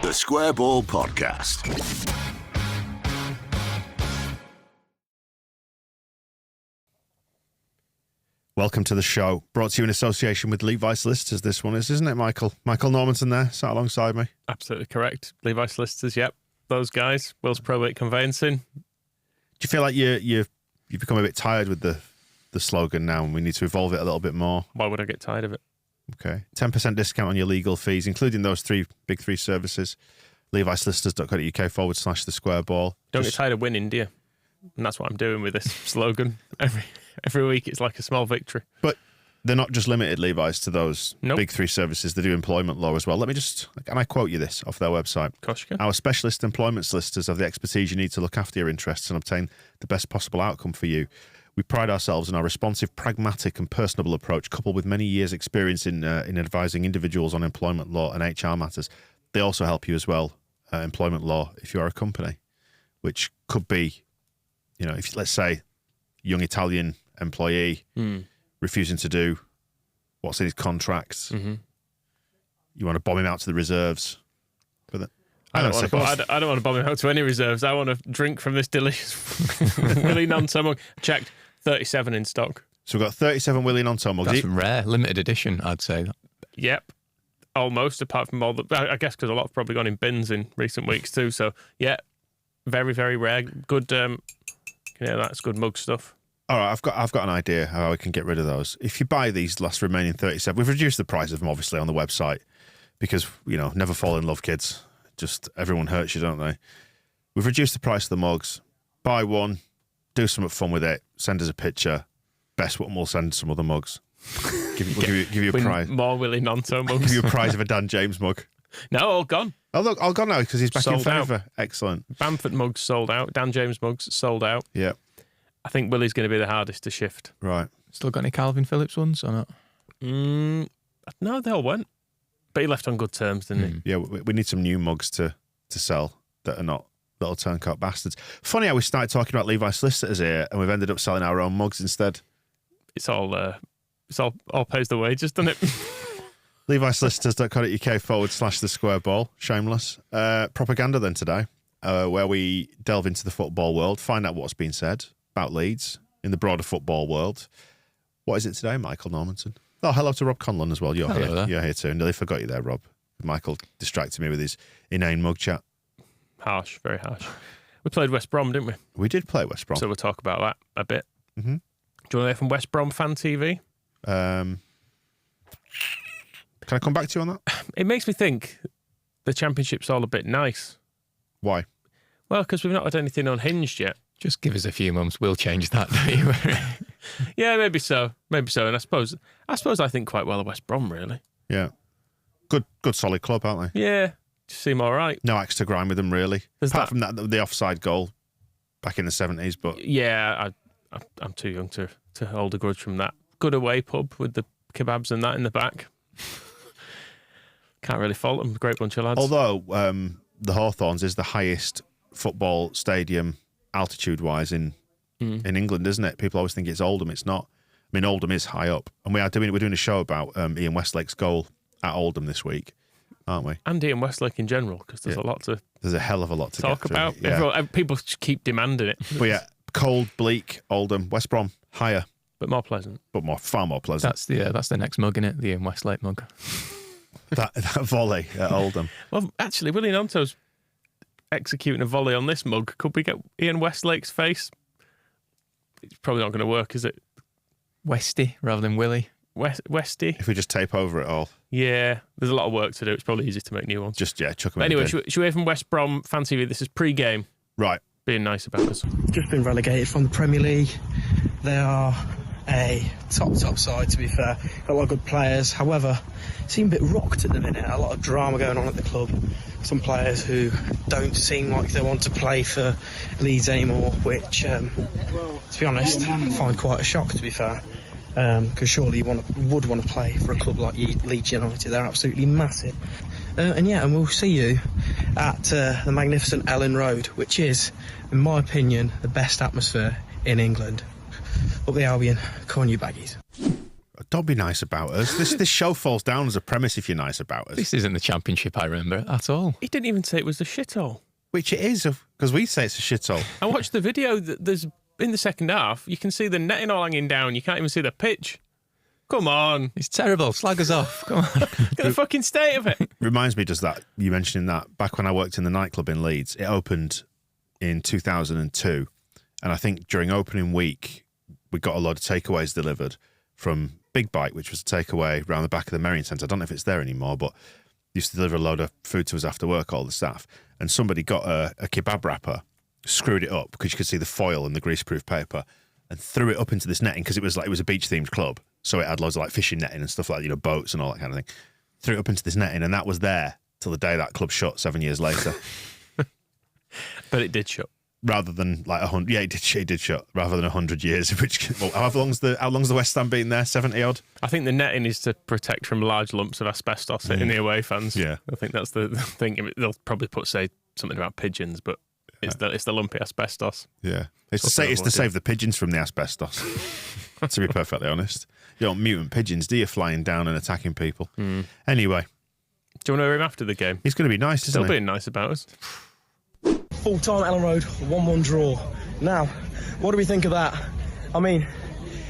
The Square Ball Podcast. Welcome to the show, brought to you in association with Levi Solicitors. This one is, isn't it, Michael? Michael Normanton there, sat alongside me. Absolutely correct. Levi Solicitors, yep. Those guys. Will's Probate Conveyancing. Do you feel like you've become a bit tired with the slogan now and we need to evolve it a little bit more? Why would I get tired of it? Okay. 10% discount on your legal fees, including those big three services. LeviSolicitors.co.uk/the square ball. Don't get tired of winning, do you? And that's what I'm doing with this slogan. Every week it's like a small victory. But they're not just limited, Levi's, to those Nope. big three services. They do employment law as well. Can I quote you this off their website? Of course you can. Our specialist employment solicitors have the expertise you need to look after your interests and obtain the best possible outcome for you. We pride ourselves in our responsive, pragmatic and personable approach, coupled with many years' experience in advising individuals on employment law and HR matters. They also help you as well, employment law, if you are a company, which could be, if let's say, young Italian employee refusing to do what's in his contracts. Mm-hmm. You want to bomb him out to the reserves. I don't want to bomb him out to any reserves. I want to drink from this delicious Willie Nonto mug. Checked, 37 in stock. So we've got 37 Willie Nonto mugs. That's rare, limited edition, I'd say. Yep. Almost, apart from all the... I guess because a lot have probably gone in bins in recent weeks too. So, yeah, very, very rare. Good, that's good mug stuff. All right, I've got an idea how I can get rid of those. If you buy these last remaining 37, we've reduced the price of them, obviously, on the website because, never fall in love, kids. Just everyone hurts you, don't they? We've reduced the price of the mugs. Buy one, do something fun with it, send us a picture. Best one, we'll send some other mugs. Give you a prize. More Willie Nonto mugs. Give you a prize of a Dan James mug. No, all gone. Oh, look, all gone now because he's back in favour. Excellent. Bamford mugs sold out. Dan James mugs sold out. Yeah. I think Willie's going to be the hardest to shift. Right. Still got any Calvin Phillips ones or not? No, they all went. But he left on good terms, didn't he? Yeah, we need some new mugs to sell that are not little turncoat bastards. Funny how we started talking about Levi Solicitors here and we've ended up selling our own mugs instead. It's all pays the wages, doesn't it? LeviSolicitors.co.uk/the square ball. Shameless. Propaganda then today, where we delve into the football world, find out what's been said about Leeds in the broader football world. What is it today, Michael Normanton? Oh, hello to Rob Conlon as well. You're hello here. There. You're here too. Nearly forgot you there, Rob. Michael distracted me with his inane mug chat. Harsh, very harsh. We played West Brom, didn't we? We did play West Brom. So we'll talk about that a bit. Mm-hmm. Do you want to hear from West Brom Fan TV? Can I come back to you on that? It makes me think the Championship's all a bit nice. Why? Well, because we've not had anything unhinged yet. Just give us a few months, we'll change that, don't you? Yeah, maybe so. And I suppose I think quite well of West Brom, really. Yeah. Good solid club, aren't they? Yeah, just seem all right. No axe to grind with them, really. Apart from that, the offside goal back in the 70s, but... Yeah, I'm too young to hold a grudge from that. Good away pub with the kebabs and that in the back. Can't really fault them. Great bunch of lads. Although the Hawthorns is the highest football stadium altitude-wise in England, isn't it? People always think it's Oldham. It's not. I mean, Oldham is high up. And we're doing a show about Ian Westlake's goal at Oldham this week, aren't we? And Ian Westlake in general, because there's There's a hell of a lot to talk get about. Yeah. People keep demanding it. But yeah, cold, bleak, Oldham. West Brom, higher. But more pleasant. But far more pleasant. That's the next mug, innit? The Ian Westlake mug. that volley at Oldham. Well, actually, Willie Nonto's executing a volley on this mug. Could we get Ian Westlake's face? It's probably not going to work, is it? Westy rather than Willie. Westy. If we just tape over it all. Yeah, there's a lot of work to do. It's probably easy to make new ones. Just, chuck them but in anyway, the bin. should we hear from West Brom Fan TV? This is pre-game. Right. Being nice about us. Just been relegated from the Premier League. They are a top side, to be fair. Got a lot of good players. However, seem a bit rocked at the minute. A lot of drama going on at the club. Some players who don't seem like they want to play for Leeds anymore, which, to be honest, I find quite a shock, to be fair. Because surely you would want to play for a club like Leeds United. They're absolutely massive. And we'll see you at the magnificent Ellen Road, which is, in my opinion, the best atmosphere in England. Up the Albion, come on you baggies. Don't be nice about us. This show falls down as a premise if you're nice about us. This isn't the Championship I remember at all. He didn't even say it was a shithole. Which it is, because we say it's a shithole. I watched the video. There's in the second half, you can see the netting all hanging down. You can't even see the pitch. Come on. It's terrible. Slag us off. Come on. Look at the fucking state of it. Reminds me, does that, you mentioning that, back when I worked in the nightclub in Leeds, it opened in 2002. And I think during opening week, we got a load of takeaways delivered from Big Bite, which was a takeaway around the back of the Merrion Centre. I don't know if it's there anymore, but used to deliver a load of food to us after work, all the staff. And somebody got a kebab wrapper, screwed it up because you could see the foil and the greaseproof paper, and threw it up into this netting because it was a beach-themed club. So it had loads of like fishing netting and stuff like, boats and all that kind of thing. Threw it up into this netting, and that was there till the day that club shut 7 years later. But it did shut. Rather than like 100, yeah, it did shut. Rather than 100 years, which how long's the West Ham been there? 70 odd. I think the netting is to protect from large lumps of asbestos hitting the away fans. Yeah, I think that's the thing. They'll probably say something about pigeons, but it's the lumpy asbestos. Yeah, it's to save the pigeons from the asbestos. To be perfectly honest, you don't mutant pigeons, do you? Flying down and attacking people. Anyway, do you want to hear him after the game? He's going to be nice, isn't he? Still being nice about us. Full-time Ellen Road, 1-1 draw. Now, what do we think of that? I mean,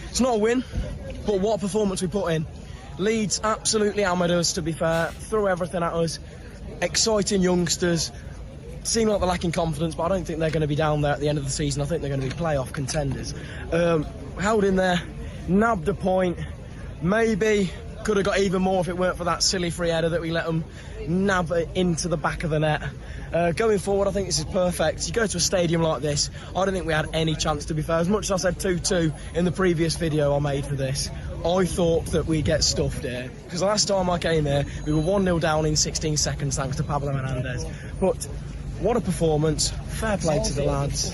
it's not a win, but what a performance we put in. Leeds absolutely hammered us, to be fair, threw everything at us. Exciting youngsters, seem like they're lacking confidence, but I don't think they're going to be down there at the end of the season. I think they're going to be playoff contenders. Held in there, nabbed a point, maybe could have got even more if it weren't for that silly free header that we let them nab it into the back of the net. Going forward, I think this is perfect. You go to a stadium like this, I don't think we had any chance, to be fair. As much as I said 2-2 in the previous video I made for this, I thought that we'd get stuffed here. Because last time I came here, we were 1-0 down in 16 seconds thanks to Pablo Hernandez. But what a performance. Fair play to the lads.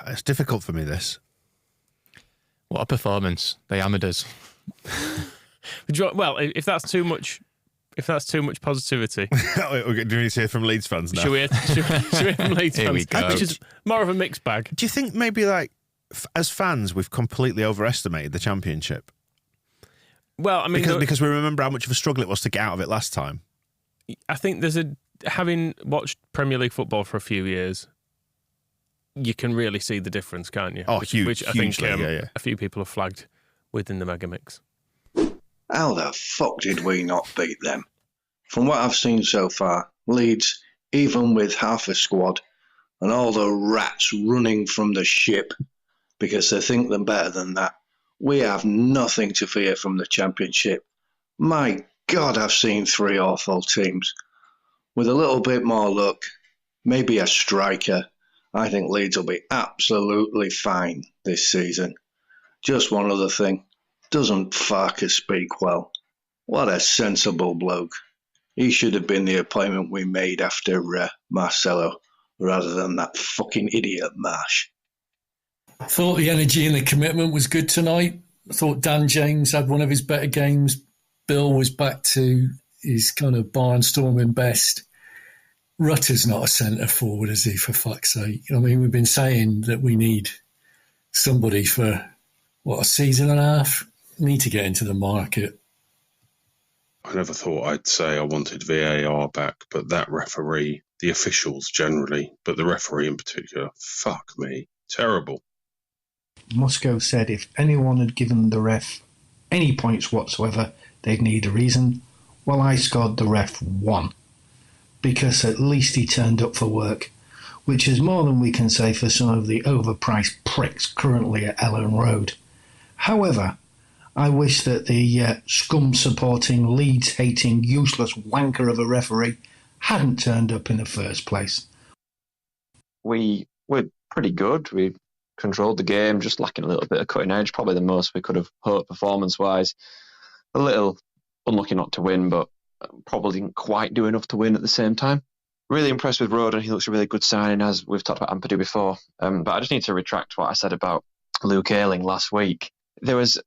It's difficult for me, this. What a performance. They hammered us. Well, if that's too much positivity, do we need to hear from Leeds fans now? should we hear from Leeds Here fans? we go. Which is more of a mixed bag. Do you think maybe as fans we've completely overestimated the Championship? Well, I mean, because we remember how much of a struggle it was to get out of it last time. I think having watched Premier League football for a few years, you can really see the difference, can't you? Oh, which I think hugely, a few people have flagged within the mega mix. How the fuck did we not beat them? From what I've seen so far, Leeds, even with half a squad and all the rats running from the ship because they think they're better than that, we have nothing to fear from the Championship. My God, I've seen three awful teams. With a little bit more luck, maybe a striker, I think Leeds will be absolutely fine this season. Just one other thing. Doesn't Farkas speak well? What a sensible bloke. He should have been the appointment we made after Marcelo, rather than that fucking idiot Marsh. I thought the energy and the commitment was good tonight. I thought Dan James had one of his better games. Bill was back to his kind of barnstorming best. Rutter's not a centre forward, is he, for fuck's sake? I mean, we've been saying that we need somebody for, a season and a half? We need to get into the market. I never thought I'd say I wanted VAR back, but that referee, the officials generally, but the referee in particular, fuck me, terrible. Moscow said if anyone had given the ref any points whatsoever, they'd need a reason. Well, I scored the ref 1, because at least he turned up for work, which is more than we can say for some of the overpriced pricks currently at Ellen Road. However, I wish that the scum-supporting, Leeds-hating, useless wanker of a referee hadn't turned up in the first place. We were pretty good. We controlled the game, just lacking a little bit of cutting edge, probably the most we could have hoped performance-wise. A little unlucky not to win, but probably didn't quite do enough to win at the same time. Really impressed with Roder. He looks a really good signing, as we've talked about Ampadu before. But I just need to retract what I said about Luke Ayling last week. There was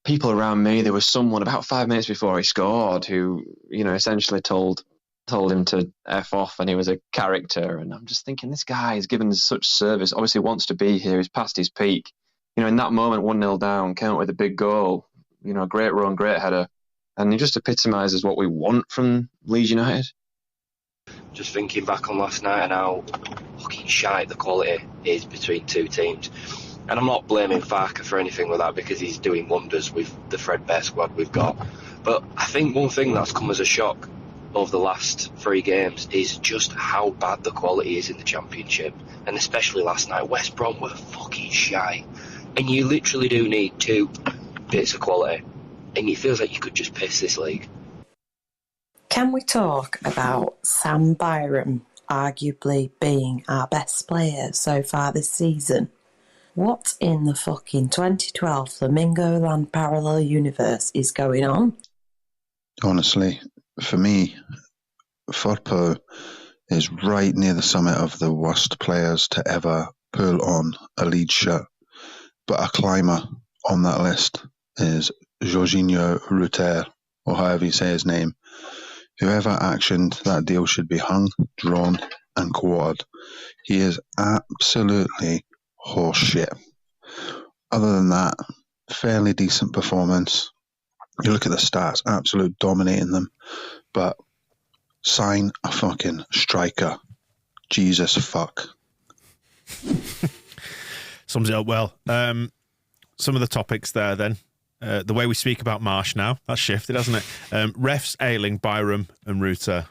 people around me. There was someone about 5 minutes before he scored who, essentially told him to F off, and he was a character. And I'm just thinking, this guy is given such service, obviously wants to be here. He's past his peak. in that moment, 1-0 down, came up with a big goal, great run, great header. And he just epitomises what we want from Leeds United. Just thinking back on last night and how fucking shite the quality is between two teams. And I'm not blaming Farker for anything with that because he's doing wonders with the threadbare squad we've got. But I think one thing that's come as a shock over the last 3 games is just how bad the quality is in the Championship. And especially last night, West Brom were fucking shite. And you literally do need 2 bits of quality. And it feels like you could just piss this league. Can we talk about Sam Byram arguably being our best player so far this season? What in the fucking 2012 Flamingo Land parallel universe is going on? Honestly, for me, Firpo is right near the summit of the worst players to ever pull on a Leeds shirt. But a climber on that list is Jorginho Rutter, or however you say his name. Whoever actioned that deal should be hung, drawn, and quartered. He is absolutely horseshit. Other than that, fairly decent performance. You look at the stats, absolute dominating them. But sign a fucking striker. Jesus fuck. Sums it up well. Some of the topics there then. The way we speak about Marsh now, that's shifted, hasn't it? Refs, Ayling, Byram and Rutter.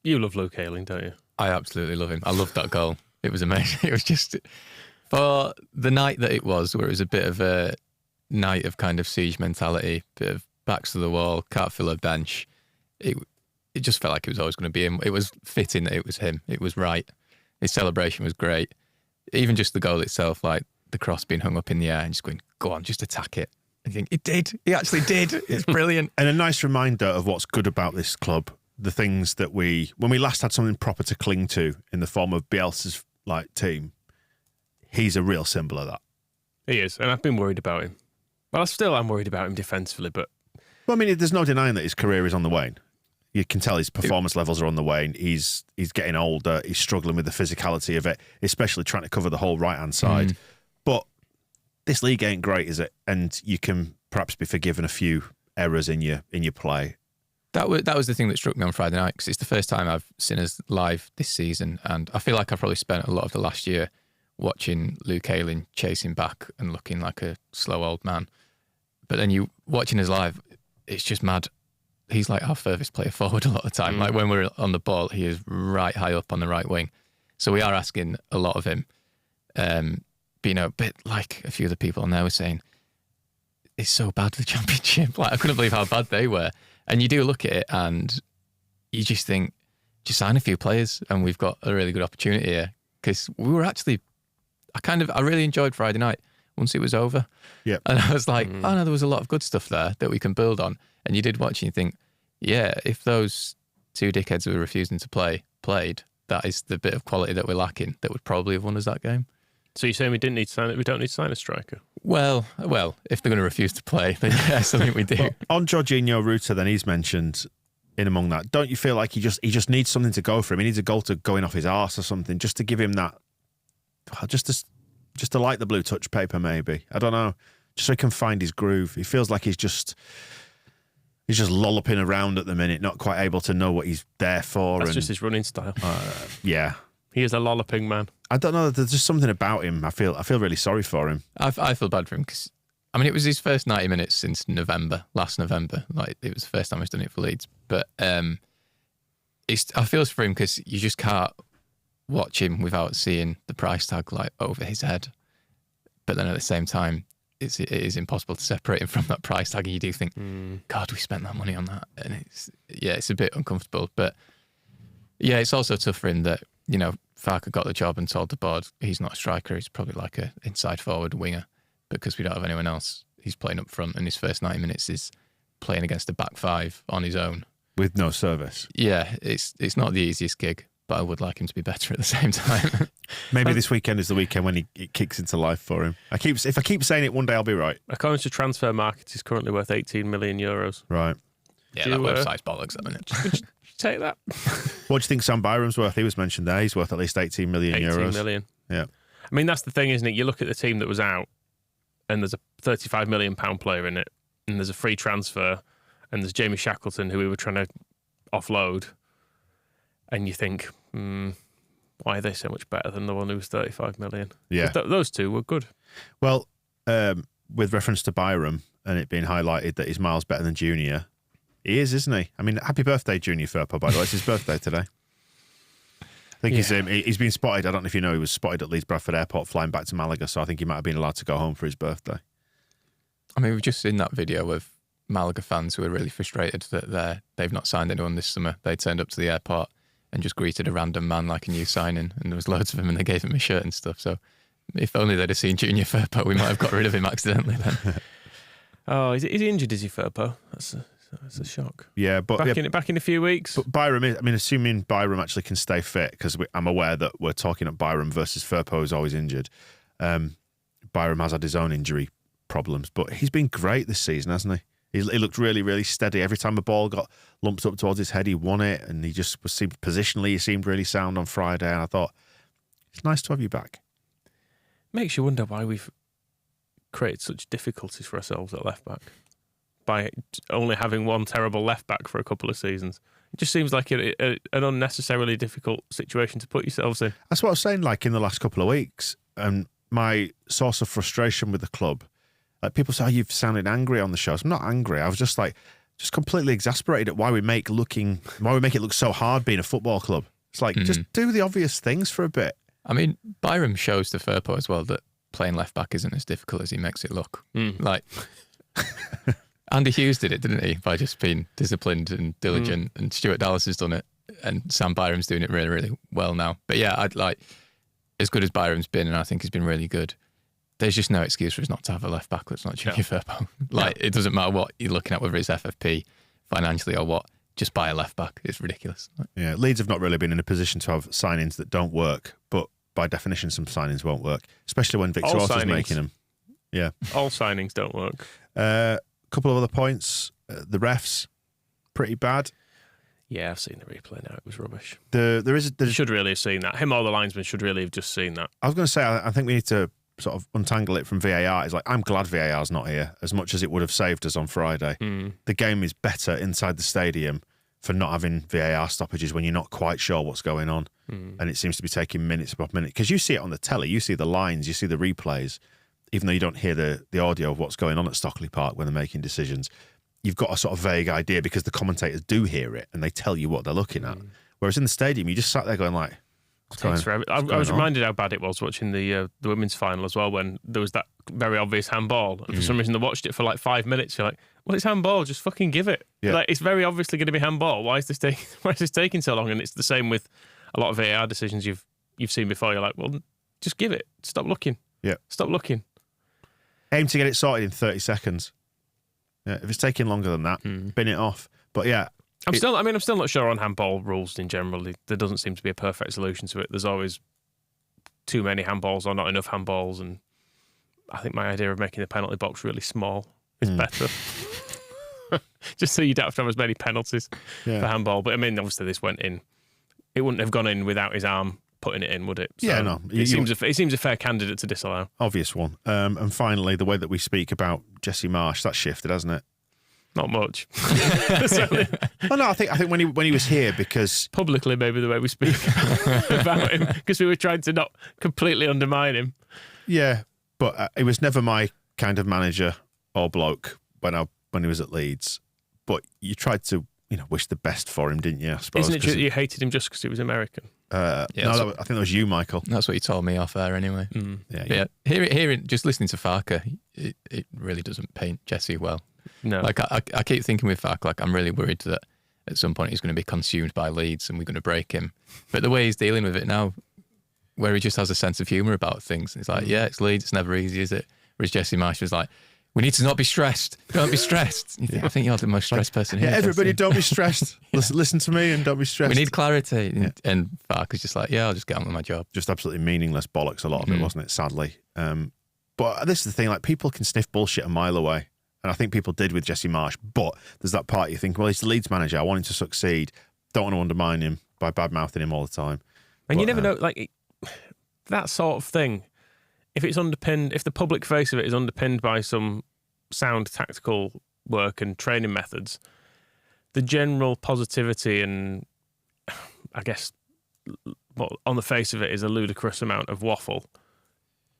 You love Luke Ayling, don't you? I absolutely love him. I loved that goal. It was amazing. It was just, for the night that it was, where it was a bit of a night of kind of siege mentality, bit of backs to the wall, can't fill a bench. It just felt like it was always going to be him. It was fitting that it was him. It was right. His celebration was great. Even just the goal itself, like the cross being hung up in the air and just going, go on, just attack it. And you think, it did. He actually did. It's brilliant. And a nice reminder of what's good about this club. The things that when we last had something proper to cling to in the form of Bielsa's team, he's a real symbol of that. He is, and I've been worried about him. Well, I'm worried about him defensively, but... Well, I mean, there's no denying that his career is on the wane. You can tell his performance levels are on the wane. He's getting older. He's struggling with the physicality of it, especially trying to cover the whole right-hand side. But this league ain't great, is it? And you can perhaps be forgiven a few errors in your play. That was the thing that struck me on Friday night, because it's the first time I've seen us live this season, and I feel like I've probably spent a lot of the last year watching Luke Ayling chasing back and looking like a slow old man. But then you watching us live, it's just mad. He's like our furthest player forward a lot of the time. Like when we're on the ball, he is right high up on the right wing. So we are asking a lot of him. But, a bit like a few of the people on there were saying, it's so bad, the Championship. Like, I couldn't believe how bad they were. And you do look at it and you just think, just sign a few players and we've got a really good opportunity here. Because we were actually, I really enjoyed Friday night once it was over. Yeah. And I was like, oh no, there was a lot of good stuff there that we can build on. And you did watch and you think, yeah, if those 2 dickheads who were refusing to play played, that is the bit of quality that we're lacking that would probably have won us that game. So you're saying we don't need to sign a striker? Well, if they're going to refuse to play, then yes, I think we do. Well, on Jorginho Rutter, then he's mentioned in among that. Don't you feel like he just needs something to go for him? He needs a goal to go in off his arse or something, just to give him that, just to light the blue touch paper, maybe. I don't know, just so he can find his groove. He feels like he's just lolloping around at the minute, not quite able to know what he's there for. That's just his running style. Yeah. He is a lolloping man. I don't know. There's just something about him. I feel really sorry for him. I feel bad for him because, it was his first 90 minutes since last November. Like, it was the first time he's done it for Leeds. But I feel for him because you just can't watch him without seeing the price tag over his head. But then at the same time, it is impossible to separate him from that price tag. And you do think, God, we spent that money on that. And it's a bit uncomfortable. But yeah, it's also tough for him that, Farker got the job and told the board he's not a striker, he's probably like a inside forward winger, because we don't have anyone else. He's playing up front and his first 90 minutes is playing against a back 5 on his own. With no service. Yeah, it's not the easiest gig, but I would like him to be better at the same time. Maybe this weekend is the weekend when it kicks into life for him. If I keep saying it, one day I'll be right. According to Transfer Market, he's currently worth 18 million euros. Right. Yeah, that website's bollocks at the minute. Would you take that? What do you think Sam Byram's worth? He was mentioned there. He's worth at least 18 million euros. 18 million. Yeah. I mean, that's the thing, isn't it? You look at the team that was out, and there's a £35 million player in it, and there's a free transfer, and there's Jamie Shackleton, who we were trying to offload, and you think, why are they so much better than the one who was 35 million? Yeah. Those two were good. Well, with reference to Byram and it being highlighted that he's miles better than Junior, he is, isn't he? I mean, happy birthday, Junior Firpo, by the way. It's his birthday today. I think he's been spotted. I don't know if you know, he was spotted at Leeds Bradford Airport flying back to Malaga, so I think he might have been allowed to go home for his birthday. I mean, we've just seen that video of Malaga fans who are really frustrated that they've not signed anyone this summer. They turned up to the airport and just greeted a random man like a new signing, and there was loads of them, and they gave him a shirt and stuff. So if only they'd have seen Junior Firpo, we might have got rid of him accidentally then. Oh, is he injured, is he, Firpo? That's a shock. Yeah, but back in a few weeks. But Byram, I mean, assuming Byram actually can stay fit, because I'm aware that we're talking at Byram versus Firpo, who's always injured. Byram has had his own injury problems, but he's been great this season, hasn't he? He looked really, really steady. Every time a ball got lumped up towards his head, he won it, and he just seemed positionally, he seemed really sound on Friday, and I thought, it's nice to have you back. Makes you wonder why we've created such difficulties for ourselves at left back by only having one terrible left back for a couple of seasons. It just seems like an unnecessarily difficult situation to put yourselves in. That's what I was saying, like in the last couple of weeks, and my source of frustration with the club. Like people say, you've sounded angry on the shows. I'm not angry. I was just completely exasperated at why we make it look so hard being a football club. It's like, just do the obvious things for a bit. I mean, Byram shows to Firpo as well that playing left back isn't as difficult as he makes it look. Like, Andy Hughes did it, didn't he? By just being disciplined and diligent, and Stuart Dallas has done it, and Sam Byram's doing it really, really well now. But yeah, I'd like, as good as Byram's been, and I think he's been really good, there's just no excuse for us not to have a left back that's not Junior Firpo. Like, it doesn't matter what you're looking at, whether it's FFP financially or what, just buy a left back. It's ridiculous. Yeah, Leeds have not really been in a position to have signings that don't work, but by definition, some signings won't work, especially when Victor Orta's making them. Yeah. All signings don't work. A couple of other points. The refs, pretty bad. Yeah, I've seen the replay now. It was rubbish. You should really have seen that. Him or the linesman should really have just seen that. I was going to say, I think we need to sort of untangle it from VAR. It's like, I'm glad VAR's not here, as much as it would have saved us on Friday. The game is better inside the stadium for not having VAR stoppages when you're not quite sure what's going on. And it seems to be taking minutes above minutes. Because you see it on the telly, you see the lines, you see the replays, even though you don't hear the audio of what's going on at Stockley Park when they're making decisions. You've got a sort of vague idea because the commentators do hear it and they tell you what they're looking at. Whereas in the stadium, you just sat there going like, I was reminded how bad it was watching the women's final as well, when there was that very obvious handball, and for some reason they watched it for like 5 minutes. You're like, well, it's handball, just fucking give it. Yeah. Like, it's very obviously going to be handball. Why is this taking so long? And it's the same with a lot of VAR decisions you've seen before. You're like, well, just give it. Stop looking. Yeah, stop looking. Aim to get it sorted in 30 seconds. Yeah, if it's taking longer than that, bin it off. But yeah. I'm still not sure on handball rules in general. There doesn't seem to be a perfect solution to it. There's always too many handballs or not enough handballs, and I think my idea of making the penalty box really small is better. Just so you don't have to have as many penalties for handball. But I mean, obviously this went in. It wouldn't have gone in without his arm putting it in, would it? So yeah, no. It seems a fair candidate to disallow. Obvious one. And finally, the way that we speak about Jesse Marsh, that's shifted, hasn't it? Not much. Well, no, I think when he was here, because publicly maybe the way we speak about him, because we were trying to not completely undermine him. Yeah, but he was never my kind of manager or bloke when he was at Leeds. But you tried to wish the best for him, didn't you? I suppose. Isn't it true you hated him just because he was American? I think that was you, Michael. That's what you told me off air anyway. Yeah. Hearing just listening to Farker, it really doesn't paint Jesse well. No. Like I keep thinking with Fark, like I'm really worried that at some point he's going to be consumed by Leeds and we're going to break him. But the way he's dealing with it now, where he just has a sense of humour about things, and he's like, yeah, it's Leeds, it's never easy, is it? Whereas Jesse Marsh was like, we need to not be stressed. Don't be stressed. I think you're the most stressed person here. Yeah, everybody, don't be stressed. Listen to me and don't be stressed. We need clarity. Yeah. And Fark was just like, yeah, I'll just get on with my job. Just absolutely meaningless bollocks, a lot of it, wasn't it? Sadly. But this is the thing, like, people can sniff bullshit a mile away. And I think people did with Jesse Marsh. But there's that part you think, well, he's the Leeds manager. I want him to succeed. Don't want to undermine him by bad-mouthing him all the time. And you never know, like, that sort of thing. if the public face of it is underpinned by some sound tactical work and training methods, the general positivity and, I guess, on the face of it is a ludicrous amount of waffle.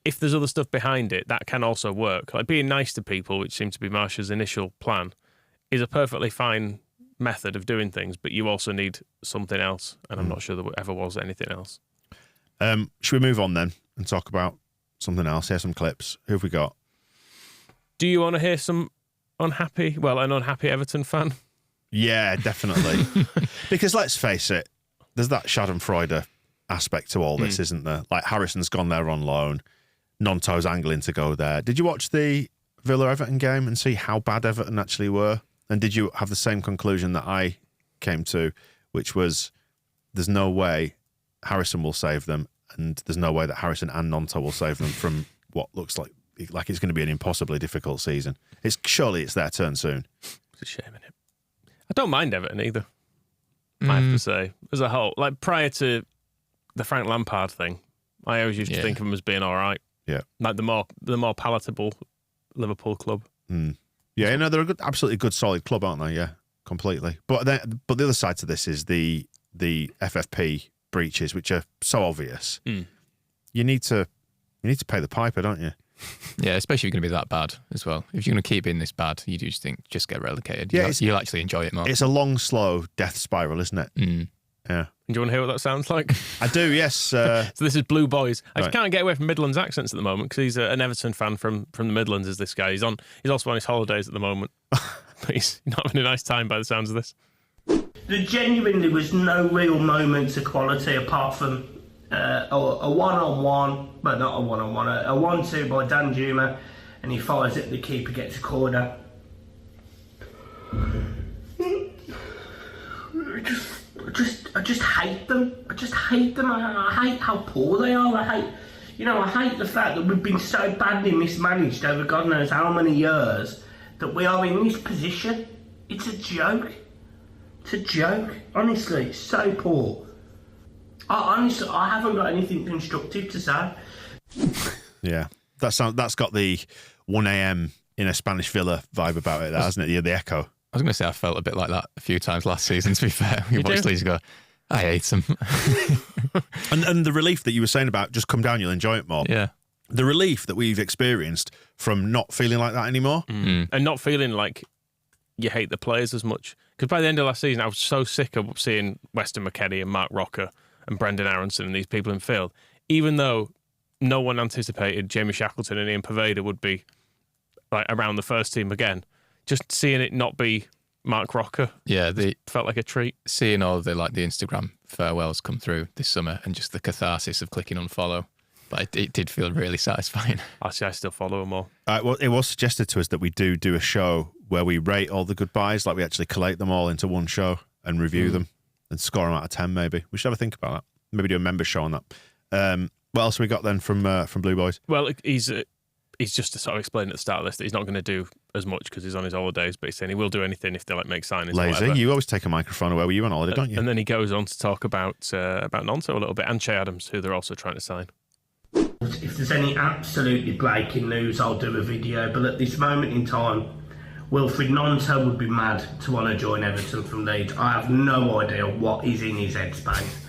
If there's other stuff behind it, that can also work. Like being nice to people, which seems to be Marsh's initial plan, is a perfectly fine method of doing things, but you also need something else, and I'm not sure there ever was anything else. Should we move on then and talk about something else? Here's some clips. Who have we got? Do you want to hear an unhappy Everton fan? Yeah, definitely. Because let's face it, there's that Schadenfreude aspect to all this, isn't there? Like Harrison's gone there on loan. Nonto's angling to go there. Did you watch the Villa-Everton game and see how bad Everton actually were? And did you have the same conclusion that I came to, which was there's no way Harrison will save them, and there's no way that Harrison and Nonto will save them from what looks like it's going to be an impossibly difficult season. Surely it's their turn soon. It's a shame, isn't it? I don't mind Everton either, I have to say. As a whole, like prior to the Frank Lampard thing, I always used to think of them as being all right. Yeah. Like the more palatable Liverpool club. Yeah, no, they're absolutely good, solid club, aren't they? Yeah, completely. But the other side to this is the FFP breaches, which are so obvious. You need to pay the piper, don't you? Yeah, especially if you're going to be that bad as well. If you're going to keep being this bad, you do just think, just get relegated. Yeah, you'll actually enjoy it more. It's a long, slow death spiral, isn't it? Yeah. Do you want to hear what that sounds like? I do, yes. So this is Blue Boys. I just can't get away from Midlands accents at the moment because he's an Everton fan from the Midlands, is this guy. He's also on his holidays at the moment. But he's not having a nice time by the sounds of this. There genuinely was no real moments of quality apart from a one-on-one, but not a one-on-one, a 1-2 by Dan Juma, and he fires it, the keeper gets a corner. I just hate them. I just hate them. I hate how poor they are. I hate the fact that we've been so badly mismanaged over God knows how many years that we are in this position. It's a joke. It's a joke. Honestly, it's so poor. I haven't got anything constructive to say. Yeah, that's got the 1 a.m. in a Spanish villa vibe about it, hasn't it? Yeah, the echo. I was going to say I felt a bit like that a few times last season, to be fair. We watched Leeds go, I hate them. and the relief that you were saying about just come down, you'll enjoy it more. Yeah. The relief that we've experienced from not feeling like that anymore. And not feeling like you hate the players as much. Because by the end of last season, I was so sick of seeing Weston McKennie and Mark Rocker and Brendan Aronson and these people in field, even though no one anticipated Jamie Shackleton and Ian Pervader would be like around the first team again. Just seeing it not be Mark Rocker, felt like a treat. Seeing all the Instagram farewells come through this summer and just the catharsis of clicking unfollow, but it did feel really satisfying. I still follow them all. Well, it was suggested to us that we do a show where we rate all the goodbyes, like we actually collate them all into one show and review them and score them out of 10. Maybe we should have a think about that. Maybe do a member show on that. What else have we got then from Blue Boys? Well, he's just to sort of explain at the start of this that he's not going to do as much because he's on his holidays, but he's saying he will do anything if they make signings. Lazy, you always take a microphone away when you on holiday, don't you? And then he goes on to talk about Nonto a little bit and Che Adams, who they're also trying to sign. If there's any absolutely breaking news, I'll do a video, but at this moment in time, Wilfried Nonto would be mad to want to join Everton from Leeds. I have no idea what is in his headspace.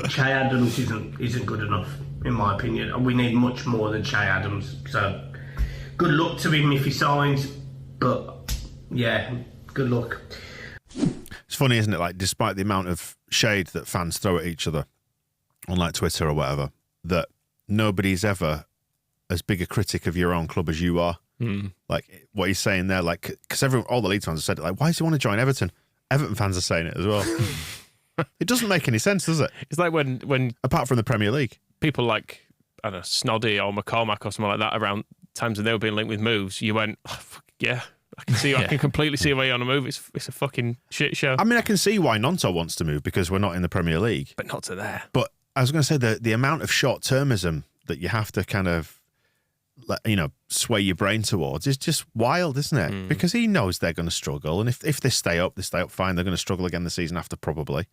Che Adams isn't good enough, in my opinion. We need much more than Che Adams. So, good luck to him if he signs. But, yeah, good luck. It's funny, isn't it? Like, despite the amount of shade that fans throw at each other on, like, Twitter or whatever, that nobody's ever as big a critic of your own club as you are. Like, what he's saying there, like, because all the Leeds fans have said it, like, why does he want to join Everton? Everton fans are saying it as well. It doesn't make any sense, does it? It's like when apart from the Premier League, people like, I don't know, Snoddy or McCormack or something like that around times when they were being linked with moves, you went, yeah, I can see, I can completely see why you're on a move. It's a fucking shit show. I mean, I can see why Nonto wants to move because we're not in the Premier League, but not to there. But I was going to say the amount of short termism that you have to kind of, sway your brain towards is just wild, isn't it? Because he knows they're going to struggle, and if they stay up fine. They're going to struggle again the season after, probably.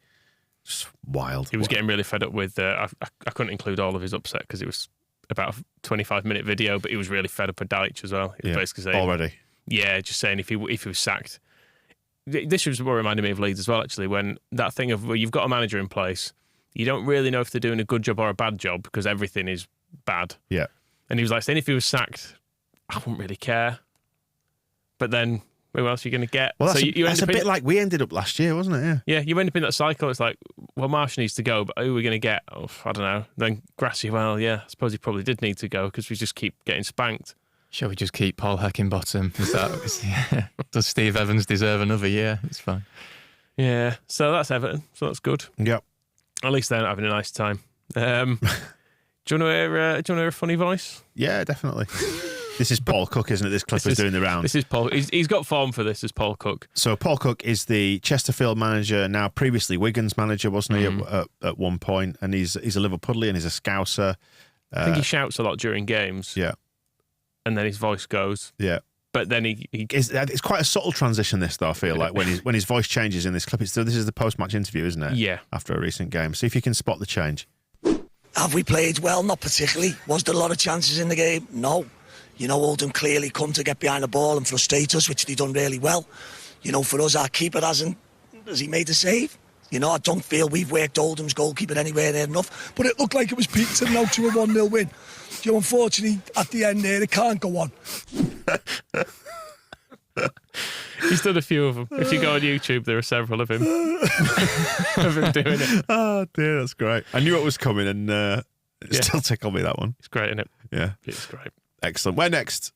Just wild. He was getting really fed up with. I couldn't include all of his upset because it about a 25-minute video, but he was really fed up with Deitch as well. He was basically saying already. Yeah, just saying if he was sacked. This was what reminded me of Leeds as well, actually, when that thing of you've got a manager in place, you don't really know if they're doing a good job or a bad job because everything is bad. Yeah. And he was like saying if he was sacked, I wouldn't really care. But then who else are you going to get? Well, that's, so that's a bit like we ended up last year, wasn't it? Yeah. Yeah, you end up in that cycle. It's like, well, Marsh needs to go, but who are we going to get? Oh, I don't know. Then Grassy, well, yeah, I suppose he probably did need to go because we just keep getting spanked. Shall we just keep Paul Heckingbottom? Does Steve Evans deserve another year? It's fine. Yeah, so that's Everton. So that's good. Yep. At least they're not having a nice time. Do you want to hear a funny voice? Yeah, definitely. This is Paul Cook, isn't it? This clip is doing the round. This is Paul. He's got form for this as Paul Cook. So Paul Cook is the Chesterfield manager, now previously Wigan's manager, wasn't he, at one point? And he's a Liverpudlian, he's a Scouser. I think he shouts a lot during games. Yeah. And then his voice goes. Yeah. But then it's quite a subtle transition, this, though, I feel like, when his voice changes in this clip. This is the post-match interview, isn't it? Yeah. After a recent game. See if you can spot the change. Have we played well? Not particularly. Was there a lot of chances in the game? No. You know, Oldham clearly come to get behind the ball and frustrate us, which they done really well. You know, for us, our keeper has he made a save? You know, I don't feel we've worked Oldham's goalkeeper anywhere near enough, but it looked like it was peaked and out to a 1-0 win. You know, unfortunately, at the end there, it can't go on. He's done a few of them. If you go on YouTube, there are several of him. Of him doing it. Oh, dear, that's great. I knew it was coming and it still tickled me, that one. It's great, isn't it? Yeah. It's great. Excellent. Where next?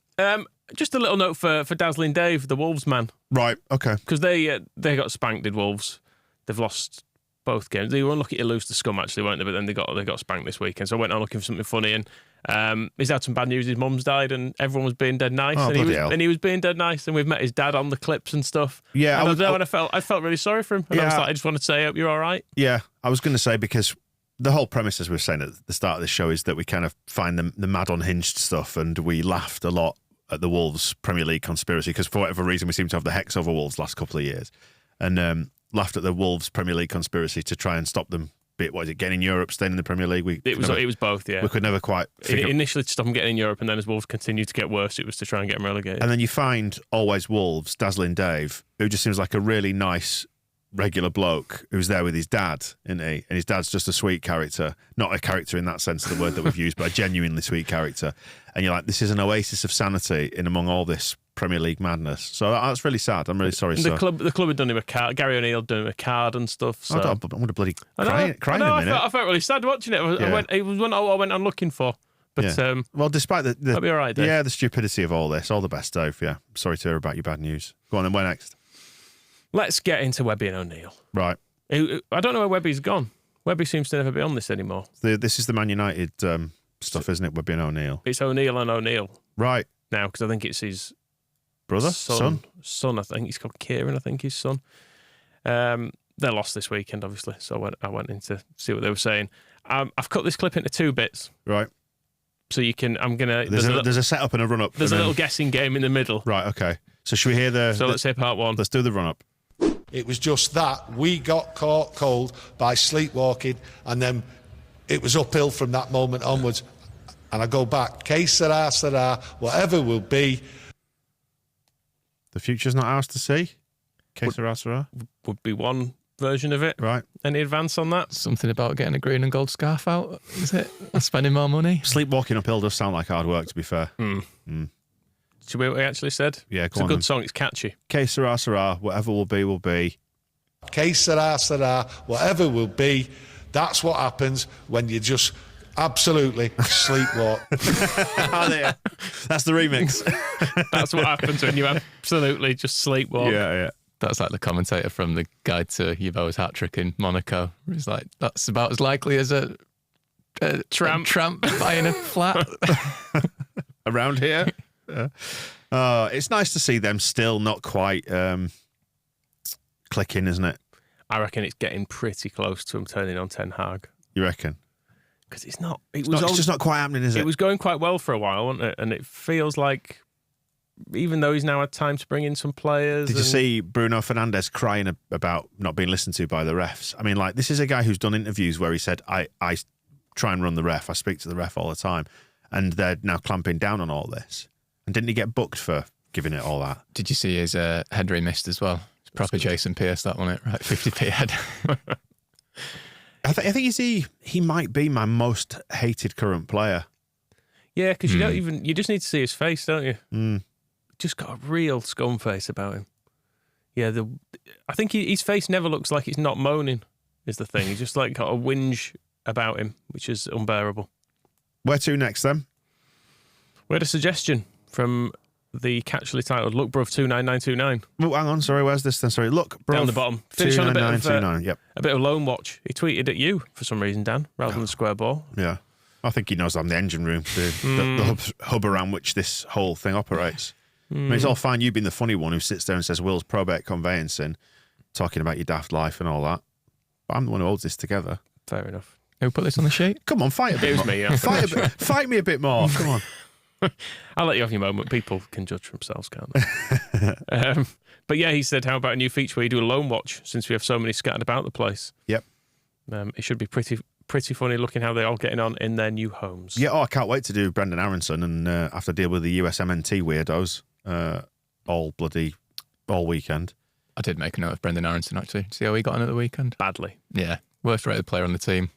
Just a little note for Dazzling Dave, the Wolves man. Right, okay. Because they got spanked, did Wolves. They've lost both games. They were unlucky to lose to Scum, actually, weren't they? But then they got spanked this weekend. So I went on looking for something funny, and he's had some bad news. His mum's died, and everyone was being dead nice. Oh, and he was being dead nice, and we've met his dad on the clips and stuff. Yeah, and I felt really sorry for him. And I just wanted to say, I hope you're all right. Yeah, I was going to say, because the whole premise, as we were saying at the start of the show, is that we kind of find the mad unhinged stuff, and we laughed a lot at the Wolves Premier League conspiracy because for whatever reason we seem to have the hex over Wolves last couple of years, and laughed at the Wolves Premier League conspiracy to try and stop them. Getting in Europe, staying in the Premier League? It was both, yeah. We could never quite initially to stop them getting in Europe, and then as Wolves continued to get worse, it was to try and get them relegated. And then you find Always Wolves, Dazzling Dave, who just seems like a really nice, regular bloke who's there with his dad, isn't he? And his dad's just a sweet character. Not a character in that sense of the word that we've used, but a genuinely sweet character. And you're like, this is an oasis of sanity in among all this Premier League madness. So that's really sad. I'm really sorry. The club had done him a card. Gary O'Neill done him a card and stuff. So. I'm going to bloody cry in a minute. I felt really sad watching it. It was one I went on looking for. But well, despite I'll be all right, Dave. the stupidity of all this, all the best, Dave. Yeah, sorry to hear about your bad news. Go on, then where next? Let's get into Webby and O'Neill. Right. I don't know where Webby's gone. Webby seems to never be on this anymore. This is the Man United stuff, isn't it? Webby and O'Neill. It's O'Neill and O'Neill. Right. Now, because I think it's his brother? Son, I think. He's called Kieran, I think, his son. They lost this weekend, obviously, so I went in to see what they were saying. I've cut this clip into 2 bits. Right. So you can, There's a setup and a run-up. There's a little guessing game in the middle. Right, okay. So should we hear let's hear part 1. Let's do the run-up. It was just that. We got caught cold by sleepwalking, and then it was uphill from that moment onwards. And I go back, que sera, sera, whatever will be. The future's not ours to see? Que sera, sera? Would be one version of it. Right. Any advance on that? Something about getting a green and gold scarf out, is it? Spending more money? Sleepwalking uphill does sound like hard work, to be fair. Should we hear what he actually said? Yeah, it's a good song. It's catchy. Que sera, sera, whatever will be, will be. Que sera, sera, whatever will be. That's what happens when you just absolutely sleepwalk. That's the remix. That's what happens when you absolutely just sleepwalk. Yeah. That's like the commentator from the Guide to Yeboah's hat-trick in Monaco. He's like, that's about as likely as a tramp buying a flat. Around here? It's nice to see them still not quite clicking, isn't it? I reckon it's getting pretty close to him turning on Ten Hag. You reckon? Because it's not. It's just not quite happening, is it? It was going quite well for a while, wasn't it? And it feels like, even though he's now had time to bring in some players. Did you see Bruno Fernandes crying about not being listened to by the refs? I mean, this is a guy who's done interviews where he said, I try and run the ref. I speak to the ref all the time. and they're now clamping down on all this. And didn't he get booked for giving it all that? Did you see his header he missed as well? It's proper Jason Pearce, that one, right? 50p head. I think he might be my most hated current player. Yeah, because you just need to see his face, don't you? Just got a real scum face about him. Yeah, I think his face never looks like it's not moaning, is the thing. He's just like got a whinge about him, which is unbearable. Where to next then? We had a suggestion from the catchily titled Look Bruv 29929. Oh, hang on, sorry, where's this then? Sorry, Look Bruv down the bottom. Finish on a bit of 29929. Yep. a bit of Lone Watch. He tweeted at you for some reason, Dan, rather than the square ball. Yeah. I think he knows I'm the engine room, the hub around which this whole thing operates. I mean, it's all fine you being the funny one who sits there and says Will's probate conveyancing, talking about your daft life and all that. But I'm the one who holds this together. Fair enough. Who put this on the sheet? Come on, fight a bit It was more. me, yeah. Fight me a bit more. Come on. I'll let you have your moment. People can judge for themselves, can't they? But yeah, he said, how about a new feature where you do a Lone Watch, since we have so many scattered about the place? Yep. It should be pretty funny looking how they're all getting on in their new homes. Yeah, I can't wait to do Brendan Aronson and have to deal with the USMNT weirdos all weekend. I did make a note of Brendan Aronson, actually. See how he got on at the weekend? Badly. Yeah. Worst rated player on the team.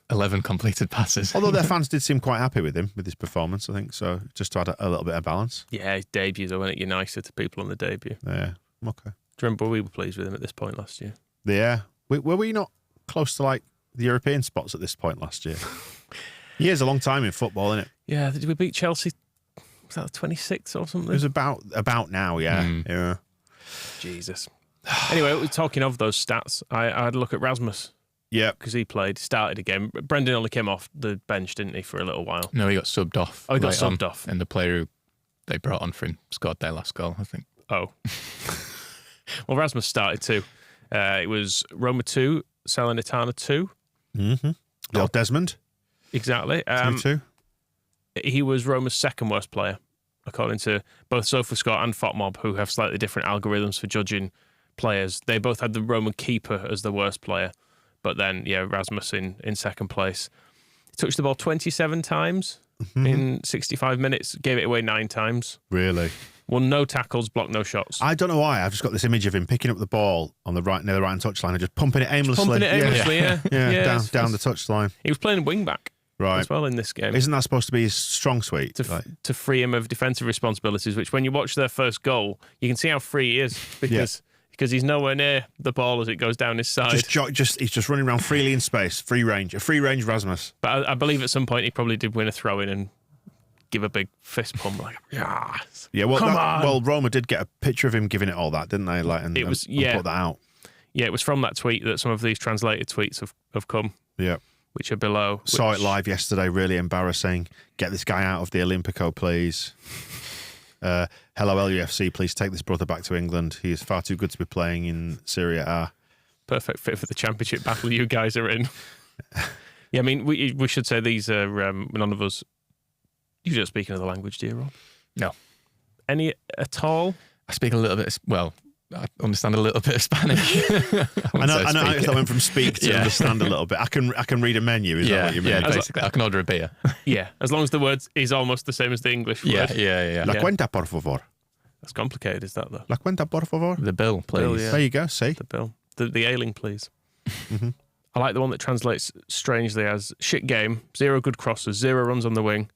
11 completed passes. Although their fans did seem quite happy with him, with his performance, I think. So just to add a little bit of balance. Yeah, his debut, though, wasn't it? You're nicer to people on the debut. Yeah, okay. Do you remember we were pleased with him at this point last year? Yeah. Were we not close to like the European spots at this point last year? Year's a long time in football, isn't it? Yeah, did we beat Chelsea? Was that the 26th or something? It was about now, yeah. Yeah. Jesus. Anyway, we're talking of those stats. I had a look at Rasmus. Yeah. Because he started again. Brendan only came off the bench, didn't he, for a little while? No, he got subbed off. Oh, he got subbed off. And the player who they brought on for him scored their last goal, I think. Oh. Well, Rasmus started too. It was Roma 2, Salernitana 2. Mm-hmm. The old Desmond. Exactly. 2-2. He was Roma's second worst player, according to both SofaScore and FotMob, who have slightly different algorithms for judging players. They both had the Roman keeper as the worst player. But then, yeah, Rasmus in second place. He touched the ball 27 times in 65 minutes, gave it away 9 times. Really? Won no tackles, blocked no shots. I don't know why. I've just got this image of him picking up the ball on the right near the right hand touchline and just pumping it aimlessly. Yeah. Down the touchline. He was playing wing back as well in this game. Isn't that supposed to be his strong suite? To free him of defensive responsibilities, which when you watch their first goal, you can see how free he is because he's nowhere near the ball as it goes down his side. He's just running around freely in space, free range Rasmus. But I believe at some point he probably did win a throw in and give a big fist pump like, yes. Yeah, well, Roma did get a picture of him giving it all that, didn't they? And put that out. Yeah, it was from that tweet that some of these translated tweets have come. Yeah. Which are below. Saw it live yesterday, really embarrassing. Get this guy out of the Olympico, please. Hello, LUFC, please take this brother back to England. He is far too good to be playing in Serie A. Perfect fit for the championship battle you guys are in. Yeah, I mean, we should say these are none of us. You don't speak another language, do you, Rob? No. Any at all? I speak a little bit. Well, I understand a little bit of Spanish. I know. I went from speak to understand a little bit. I can read a menu. Is that what you mean? Yeah, basically. I can order a beer. Yeah, as long as the word is almost the same as the English word. Yeah. La cuenta, por favor. That's complicated, is that though? La cuenta, por favor. The bill, please. Bill, yeah. There you go. See the bill. The ailing, please. I like the one that translates strangely as shit game, 0 good crosses, 0 runs on the wing.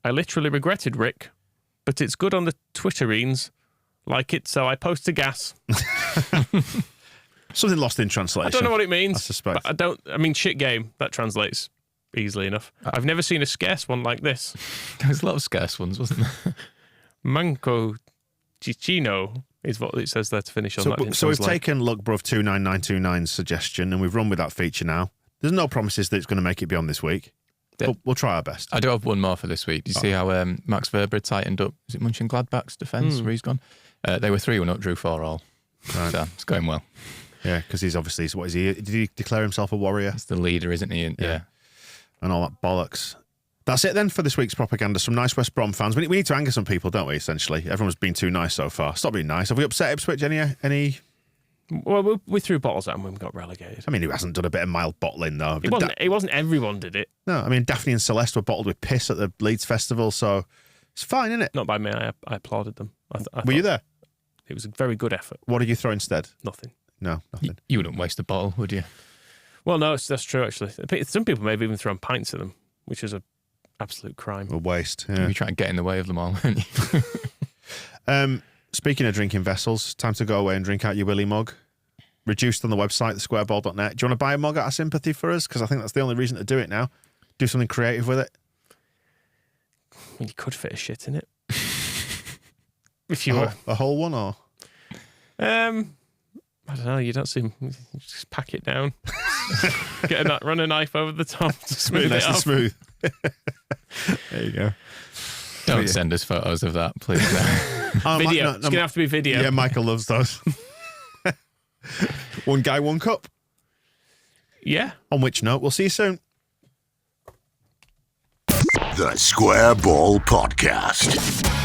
I literally regretted Rick, but it's good on the Twitterines. Like it, so I post to gas. Something lost in translation. I don't know what it means. I suspect. But I mean, shit game, that translates easily enough. I've never seen a scarce one like this. There's a lot of scarce ones, wasn't there? Manco Cicino is what it says there to finish on that. So we've taken Look Bruv 29929's suggestion and we've run with that feature now. There's no promises that it's going to make it beyond this week. We'll try our best. I do have one more for this week. Do you see how Max Verber tightened up? Is it Mönchengladbach's defence where he's gone? They were 3-1 up, drew 4 all. Right. So it's going well. Yeah, because he's obviously, what is he? Did he declare himself a warrior? He's the leader, isn't he? Yeah. And all that bollocks. That's it then for this week's propaganda. Some nice West Brom fans. We need to anger some people, don't we, essentially? Everyone's been too nice so far. Stop being nice. Have we upset Ipswich any Well, we threw bottles at him when we got relegated. I mean, who hasn't done a bit of mild bottling, though? It wasn't everyone did it. No, I mean, Daphne and Celeste were bottled with piss at the Leeds Festival, so it's fine, isn't it? Not by me. I applauded them. Were you there? It was a very good effort. What did you throw instead? Nothing. No, nothing. You wouldn't waste a bottle, would you? Well, no, that's true, actually. Some people may have even thrown pints at them, which is an absolute crime. A waste, yeah. You try and get in the way of them all, weren't you? Speaking of drinking vessels, time to go away and drink out your Willy mug. Reduced on the website, thesquareball.net. Do you want to buy a mug out of sympathy for us? Because I think that's the only reason to do it now. Do something creative with it. I mean, you could fit a shit in it. If you were. A whole one, or? I don't know. You don't seem. Just pack it down. Run a knife over the top to smooth nice it and off. smooth. There you go. Don't send us photos of that, please. Video. It's going to have to be video. Yeah, Michael loves those. One guy, one cup. Yeah. On which note, we'll see you soon. The Square Ball Podcast.